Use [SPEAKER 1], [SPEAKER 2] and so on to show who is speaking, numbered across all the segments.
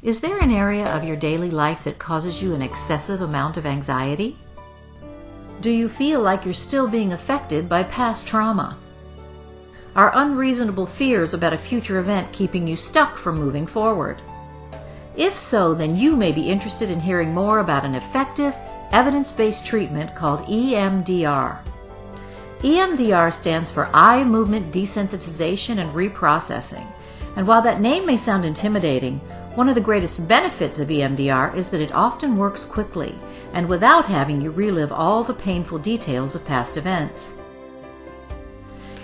[SPEAKER 1] Is there an area of your daily life that causes you an excessive amount of anxiety? Do you feel like you're still being affected by past trauma? Are unreasonable fears about a future event keeping you stuck from moving forward? If so, then you may be interested in hearing more about an effective, evidence-based treatment called EMDR. EMDR stands for Eye Movement Desensitization and Reprocessing, and while that name may sound intimidating, one of the greatest benefits of EMDR is that it often works quickly and without having you relive all the painful details of past events.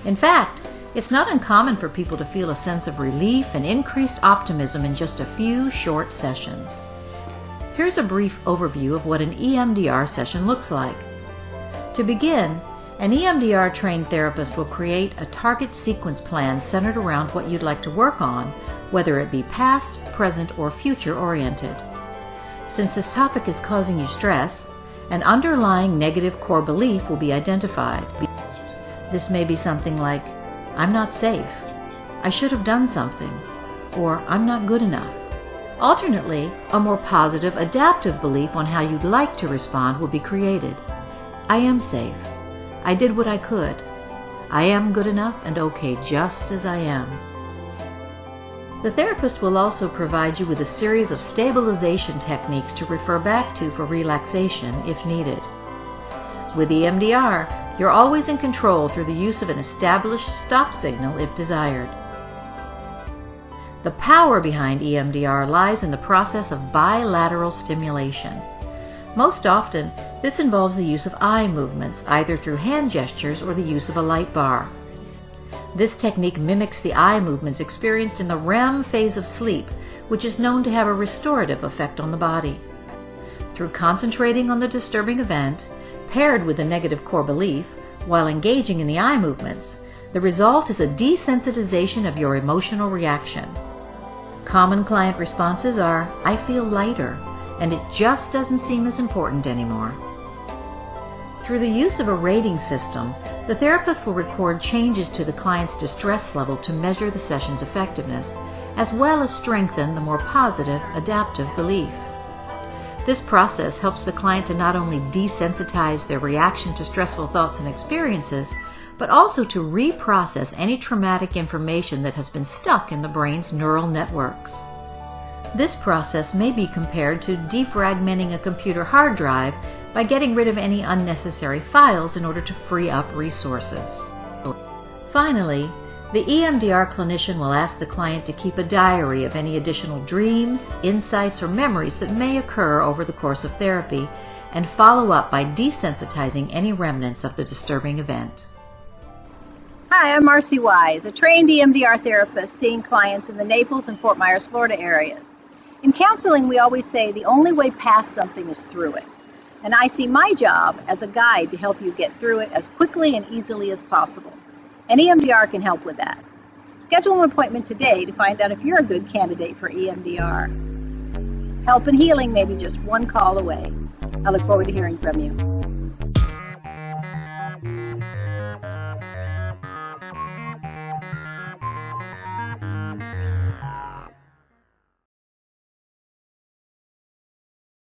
[SPEAKER 1] In fact, it's not uncommon for people to feel a sense of relief and increased optimism in just a few short sessions. Here's a brief overview of what an EMDR session looks like. To begin, an EMDR-trained therapist will create a target sequence plan centered around what you'd like to work on, whether it be past, present, or future-oriented. Since this topic is causing you stress, an underlying negative core belief will be identified. This may be something like, "I'm not safe," "I should have done something," or "I'm not good enough." Alternately, a more positive, adaptive belief on how you'd like to respond will be created. "I am safe. I did what I could. I am good enough and okay just as I am." The therapist will also provide you with a series of stabilization techniques to refer back to for relaxation if needed. With EMDR, you're always in control through the use of an established stop signal if desired. The power behind EMDR lies in the process of bilateral stimulation. Most often, this involves the use of eye movements, either through hand gestures or the use of a light bar. This technique mimics the eye movements experienced in the REM phase of sleep, which is known to have a restorative effect on the body. Through concentrating on the disturbing event, paired with a negative core belief, while engaging in the eye movements, the result is a desensitization of your emotional reaction. Common client responses are, "I feel lighter," and "it just doesn't seem as important anymore." Through the use of a rating system, the therapist will record changes to the client's distress level to measure the session's effectiveness, as well as strengthen the more positive, adaptive belief. This process helps the client to not only desensitize their reaction to stressful thoughts and experiences, but also to reprocess any traumatic information that has been stuck in the brain's neural networks. This process may be compared to defragmenting a computer hard drive by getting rid of any unnecessary files in order to free up resources. Finally, the EMDR clinician will ask the client to keep a diary of any additional dreams, insights, or memories that may occur over the course of therapy, and follow up by desensitizing any remnants of the disturbing event.
[SPEAKER 2] Hi, I'm Marci Wise, a trained EMDR therapist seeing clients in the Naples and Fort Myers, Florida areas. In counseling, we always say the only way past something is through it. And I see my job as a guide to help you get through it as quickly and easily as possible. And EMDR can help with that. Schedule an appointment today to find out if you're a good candidate for EMDR. Help and healing may be just one call away. I look forward to hearing from you.